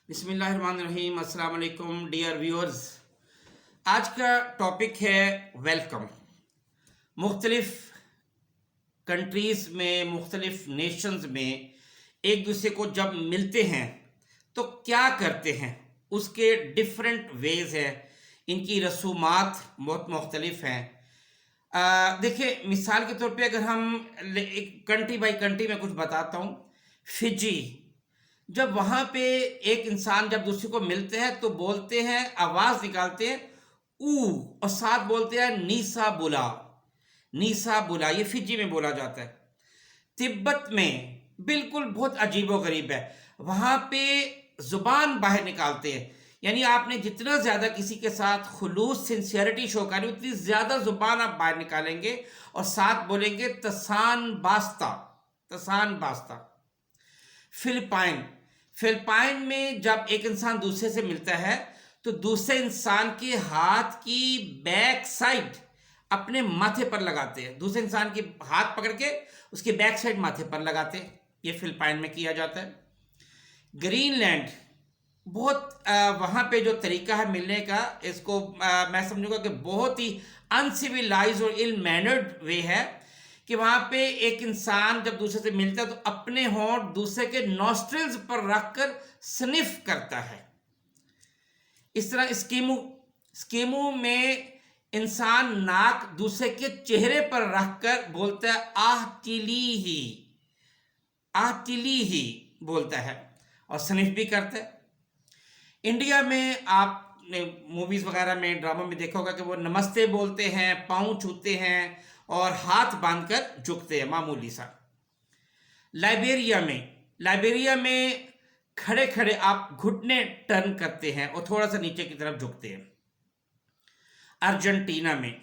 बिस्मिल्लाहिर्रहमानिर्रहीम। अस्सलाम वालेकुम डियर व्यूअर्स। आज का टॉपिक है वेलकम। मुख्तलिफ कंट्रीज़ में, मुख्तलिफ नेशंस में एक दूसरे को जब मिलते हैं तो क्या करते हैं, उसके डिफरेंट वेज हैं। इनकी रसूमात बहुत मुख्तलिफ हैं। देखिए, मिसाल के तौर पे अगर हम एक कंट्री बाई कंट्री में कुछ बताता हूँ। फिजी, जब वहाँ पे एक इंसान जब दूसरे को मिलते हैं तो बोलते हैं, आवाज़ निकालते हैं ऊ, और साथ बोलते हैं नीसा बुला। नीसा बुला, ये फिजी में बोला जाता है। तिब्बत में बिल्कुल बहुत अजीबो गरीब है। वहाँ पे ज़ुबान बाहर निकालते हैं, यानी आपने जितना ज़्यादा किसी के साथ खुलूस सिंसियरिटी शो करें उतनी ज़्यादा ज़ुबान आप बाहर निकालेंगे और साथ बोलेंगे तसान बास्ता, तसान बास्ता। फिलिपाइन, फिलिपाइन में जब एक इंसान दूसरे से मिलता है तो दूसरे इंसान के हाथ की बैक साइड अपने माथे पर लगाते हैं। दूसरे इंसान के हाथ पकड़ के उसके बैक साइड माथे पर लगाते हैं। ये फिलिपाइन में किया जाता है। ग्रीनलैंड, बहुत वहाँ पे जो तरीका है मिलने का, इसको मैं समझूंगा कि बहुत ही अनसिविलाइज और इल मैनर्ड वे है कि वहाँ पे एक इंसान जब दूसरे से मिलता है तो अपने होंठ दूसरे के नॉस्ट्रिल्स पर रखकर स्निफ करता है। इस तरह स्कीमू, स्कीमू में इंसान नाक दूसरे के चेहरे पर रखकर बोलता है आह टिली ही, आह टिली ही बोलता है और स्निफ भी करता है। इंडिया में आपने मूवीज वगैरह में, ड्रामा में देखा होगा कि वो नमस्ते बोलते हैं, पाँव छूते हैं और हाथ बांधकर झुकते हैं, मामूली सा। लाइबेरिया में, लाइबेरिया में खड़े खड़े आप घुटने टर्न करते हैं और थोड़ा सा नीचे की तरफ झुकते हैं। अर्जेंटीना में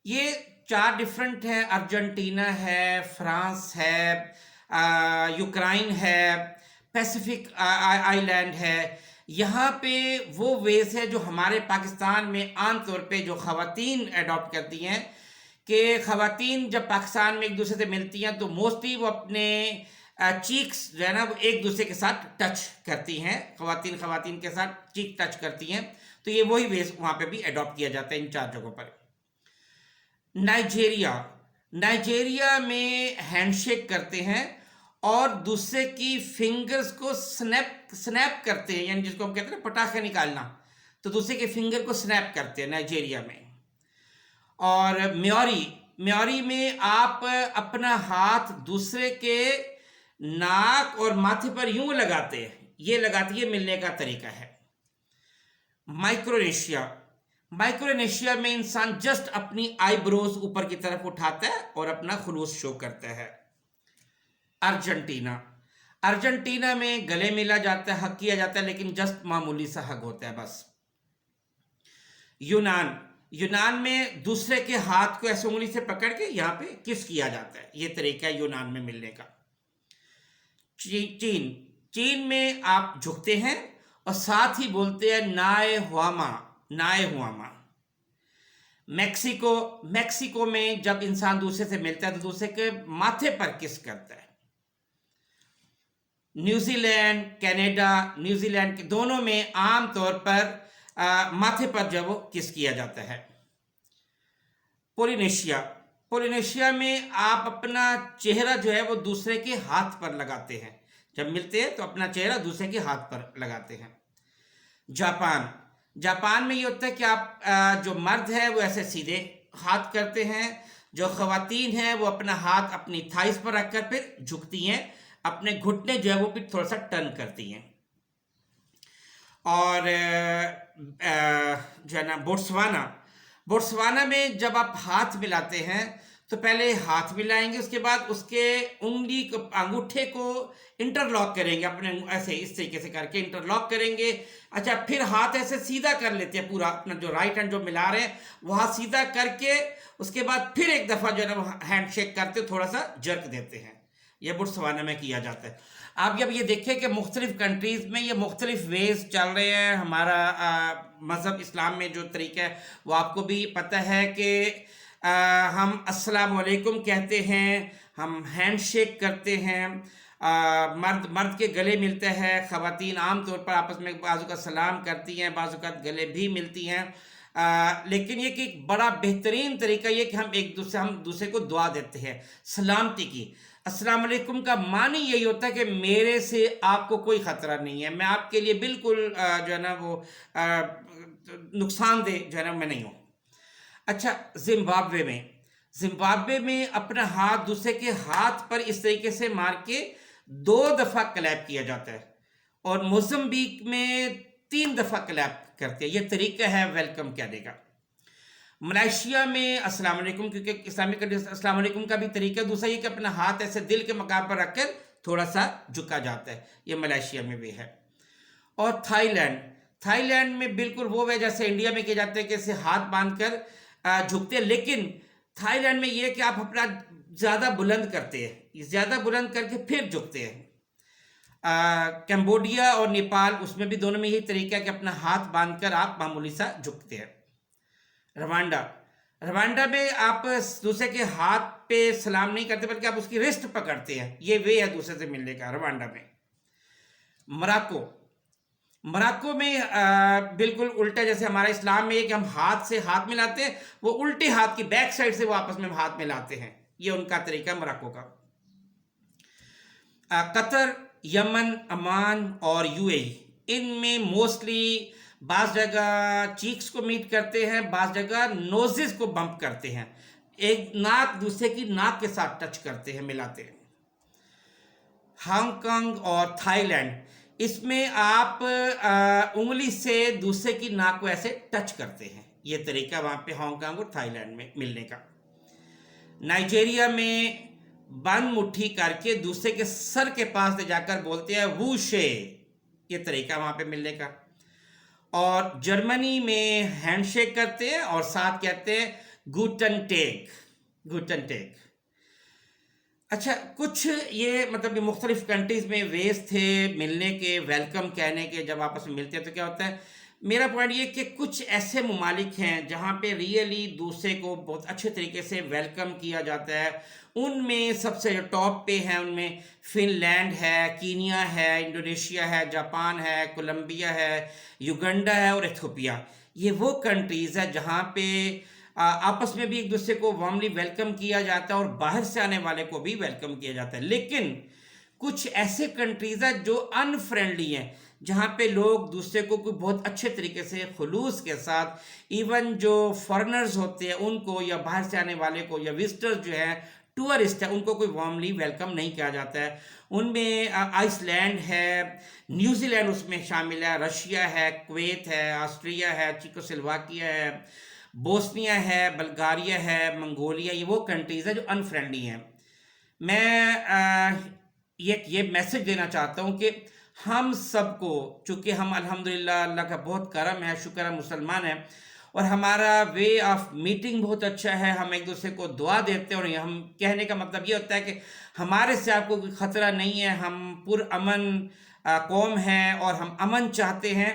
ये चार डिफरेंट हैं। अर्जेंटीना है, फ्रांस है, यूक्रेन है, पैसिफिक आइलैंड है। यहाँ पे वो वेज है जो हमारे पाकिस्तान में आम तौर पे जो ख़वातीन अडॉप्ट करती हैं कि ख़वातीन जब पाकिस्तान में एक दूसरे से मिलती हैं तो मोस्टली वो अपने चीक्स जो है ना वो एक दूसरे के साथ टच करती हैं। ख़वातीन ख़वातीन के साथ चीक टच करती हैं। तो ये वही वेज वहाँ पे भी अडॉप्ट किया जाता है इन चार जगहों पर। नाइजेरिया, नाइजेरिया में हैंडशेक करते हैं और दूसरे की फिंगर्स को स्नैप करते हैं, यानी जिसको हम कहते हैं पटाखे निकालना, तो दूसरे के फिंगर को स्नैप करते हैं नाइजेरिया में। और म्योरी, म्योरी में आप अपना हाथ दूसरे के नाक और माथे पर यूं लगाते हैं, ये लगाते, ये मिलने का तरीका है। माइक्रोनेशिया, माइक्रोनेशिया में इंसान जस्ट अपनी आईब्रोज ऊपर की तरफ उठाता है और अपना खुलूस शो करता है। अर्जेंटीना, अर्जेंटीना में गले मिला जाता है, हक किया जाता है, लेकिन जस्ट मामूली सा हक होता है बस। यूनान, यूनान में दूसरे के हाथ को ऐसे उंगली से पकड़ के यहाँ पे किस किया जाता है, ये तरीका है यूनान में मिलने का। चीन, चीन में आप झुकते हैं और साथ ही बोलते हैं नाए हुआमा, नाए हुआमा। मैक्सिको, मैक्सिको में जब इंसान दूसरे से मिलता है तो दूसरे के माथे पर किस करता है। न्यूजीलैंड, कनाडा, न्यूजीलैंड के दोनों में आम तौर पर माथे पर जब वो किस किया जाता है। पोलिनेशिया, पोलिनेशिया में आप अपना चेहरा जो है वो दूसरे के हाथ पर लगाते हैं। जब मिलते हैं तो अपना चेहरा दूसरे के हाथ पर लगाते हैं। जापान, जापान में ये होता है कि आप जो मर्द है वो ऐसे सीधे हाथ करते हैं, जो ख़वातीन हैं वो अपना हाथ अपनी थाइस पर रखकर फिर झुकती हैं, अपने घुटने जो है वो भी थोड़ा सा टर्न करती हैं। और जो है ना बोट्सवाना, बोट्सवाना में जब आप हाथ मिलाते हैं तो पहले हाथ मिलाएंगे, उसके बाद उसके उंगली को, अंगूठे को इंटरलॉक करेंगे, अपने ऐसे इस तरीके से करके इंटरलॉक करेंगे। अच्छा, फिर हाथ ऐसे सीधा कर लेते हैं, पूरा अपना जो राइट हैंड जो मिला रहे हैं वो हाथ सीधा करके उसके बाद फिर एक दफ़ा जो है ना हैंड शेक करते, थोड़ा सा जर्क देते हैं। ये बोट्सवाना में किया जाता है। आप जब ये देखें कि मुख्तलिफ कंट्रीज़ में ये मुख्तलिफ वेज चल रहे हैं। हमारा मज़हब इस्लाम में जो तरीका है वो आपको भी पता है कि हम अस्सलाम वालेकुम कहते हैं, हम हैंड शेक करते हैं, मर्द मर्द के गले मिलते हैं, ख़वातीन आम तौर पर आपस में बाज़ू का सलाम करती हैं, बाज़ू का गले भी मिलती हैं। लेकिन ये कि एक बड़ा बेहतरीन तरीका ये कि हम दूसरे को दुआ देते हैं सलामती की। अस्सलाम वालेकुम का मानी यही होता है कि मेरे से आपको कोई ख़तरा नहीं है, मैं आपके लिए बिल्कुल जो है ना वो नुकसानदेह जो है ना मैं नहीं हूँ। अच्छा, जिम्बाब्वे में अपना हाथ दूसरे के हाथ पर इस तरीके से मार के 2 दफ़ा क्लैप किया जाता है, और मोज़म्बिक में 3 दफ़ा क्लैप करते हैं। ये तरीका है वेलकम कहने का। मलेशिया में अस्सलाम वालेकुम, क्योंकि इस्लामिक कंट्रीज अस्सलाम वालेकुम का भी तरीका दूसरा ये कि अपना हाथ ऐसे दिल के मकाम पर रखकर थोड़ा सा झुका जाता है, ये मलेशिया में भी है। और थाईलैंड में बिल्कुल वो है जैसे इंडिया में किया जाता है कि ऐसे हाथ बांध कर झुकते हैं, लेकिन थाईलैंड में ये कि आप अपना ज़्यादा बुलंद करते हैं, ज़्यादा बुलंद करके फिर झुकते हैं। कंबोडिया और नेपाल, उसमें भी दोनों में यही तरीका है कि अपना हाथ बांधकर आप मामूली सा झुकते हैं। रवांडा में आप दूसरे के हाथ पे सलाम नहीं करते बल्कि आप उसकी रिस्ट पकड़ते हैं, ये वे है दूसरे से मिलने का रवांडा में। मोरक्को में बिल्कुल उल्टा, जैसे हमारा इस्लाम में है कि हम हाथ से हाथ मिलाते हैं, वो उल्टे हाथ की बैक साइड से वो आपस में हाथ मिलाते हैं, ये उनका तरीका मोरक्को का। कतर, यमन, अमान और यूएई, इनमें मोस्टली बाज़ जगह चीक्स को मीट करते हैं, बाज़ जगह नोजेस को बम्प करते हैं, एक नाक दूसरे की नाक के साथ टच करते हैं, मिलाते हैं। हांगकांग और थाईलैंड, इसमें आप उंगली से दूसरे की नाक को ऐसे टच करते हैं, ये तरीका वहाँ पे हांगकांग और थाईलैंड में मिलने का। नाइजीरिया में बंद मुट्ठी करके दूसरे के सर के पास ले जाकर बोलते हैं वूशे, ये तरीका वहाँ पे मिलने का। और जर्मनी में हैंडशेक करते हैं और साथ कहते हैं गुटन टेक। अच्छा, कुछ ये मतलब कि मुख्तलिफ कंट्रीज़ में वेज थे मिलने के, वेलकम कहने के। जब आपस में मिलते हैं तो क्या होता है, मेरा पॉइंट ये कि कुछ ऐसे ममालिक हैं जहाँ पे रियली दूसरे को बहुत अच्छे तरीके से वेलकम किया जाता है। उनमें सबसे जो टॉप पे हैं उनमें फिनलैंड है, कीनिया है, इंडोनेशिया है, जापान है, कोलंबिया है, युगांडा है और इथियोपिया। ये वो कंट्रीज़ है जहाँ पे आपस में भी एक दूसरे को वार्मली वेलकम किया जाता है और बाहर से आने वाले को भी वेलकम किया जाता है। लेकिन कुछ ऐसे कंट्रीज़ हैं जो अनफ्रेंडली हैं, जहाँ पे लोग दूसरे को कोई बहुत अच्छे तरीके से खुलूस के साथ, इवन जो फॉरेनर्स होते हैं उनको, या बाहर से आने वाले को, या विजिटर्स जो हैं, टूरिस्ट है, उनको कोई वार्मली वेलकम नहीं किया जाता है। उनमें आइसलैंड है, न्यूजीलैंड उसमें शामिल है, रशिया है, कुवैत है, ऑस्ट्रिया है, चेकोस्लोवाकिया है, बोस्निया है, बल्गारिया है, मंगोलिया, ये वो कंट्रीज़ है जो अनफ्रेंडली हैं। मैं ये मैसेज देना चाहता हूँ कि हम सबको, चूँकि हम अल्हम्दुलिल्लाह अल्लाह का बहुत करम है, शुक्र है मुसलमान है, और हमारा वे ऑफ मीटिंग बहुत अच्छा है, हम एक दूसरे को दुआ देते हैं। और हम कहने का मतलब ये होता है कि हमारे से आपको कोई ख़तरा नहीं है, हम पुरअमन कौम हैं और हम अमन चाहते हैं।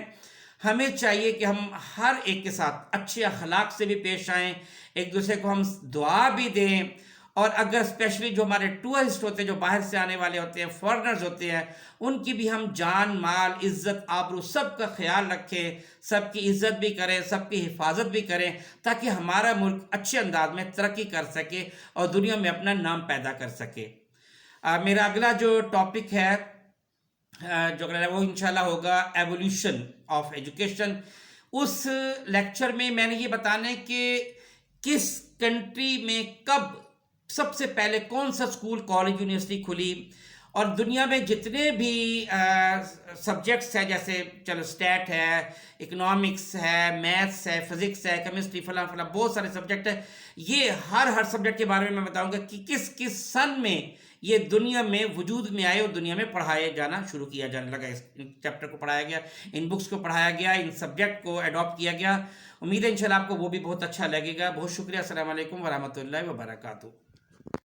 हमें चाहिए कि हम हर एक के साथ अच्छे अखलाक से भी पेश आएँ, एक दूसरे को हम दुआ भी दें। और अगर स्पेशली जो हमारे टूरिस्ट होते हैं, जो बाहर से आने वाले होते हैं, फॉरेनर्स होते हैं, उनकी भी हम जान माल, इज़्ज़त, आबरू सब का ख्याल रखें, सबकी इज़्ज़त भी करें, सबकी हिफाजत भी करें, ताकि हमारा मुल्क अच्छे अंदाज में तरक्की कर सके और दुनिया में अपना नाम पैदा कर सके। मेरा अगला जो टॉपिक है जो वो इंशाल्लाह होगा एवोल्यूशन ऑफ एजुकेशन। उस लेक्चर में मैंने ये बताना है कि किस कंट्री में कब सबसे पहले कौन सा स्कूल, कॉलेज, यूनिवर्सिटी खुली, और दुनिया में जितने भी सब्जेक्ट्स हैं, जैसे चलो स्टैट है, इकोनॉमिक्स है, मैथ्स है, फिज़िक्स है, केमिस्ट्री, फला फला बहुत सारे सब्जेक्ट है, ये हर सब्जेक्ट के बारे में मैं बताऊंगा कि किस किस सन में ये दुनिया में वजूद में आए और दुनिया में पढ़ाया जाना शुरू किया जाने लगा। इस चैप्टर को पढ़ाया गया, इन बुक्स को पढ़ाया गया, इन सब्जेक्ट को अडॉप्ट किया गया। उम्मीद है इंशाल्लाह आपको वो भी बहुत अच्छा लगेगा। बहुत शुक्रिया। अस्सलाम वालेकुम वरहमतुल्लाहि वबरकातुहू।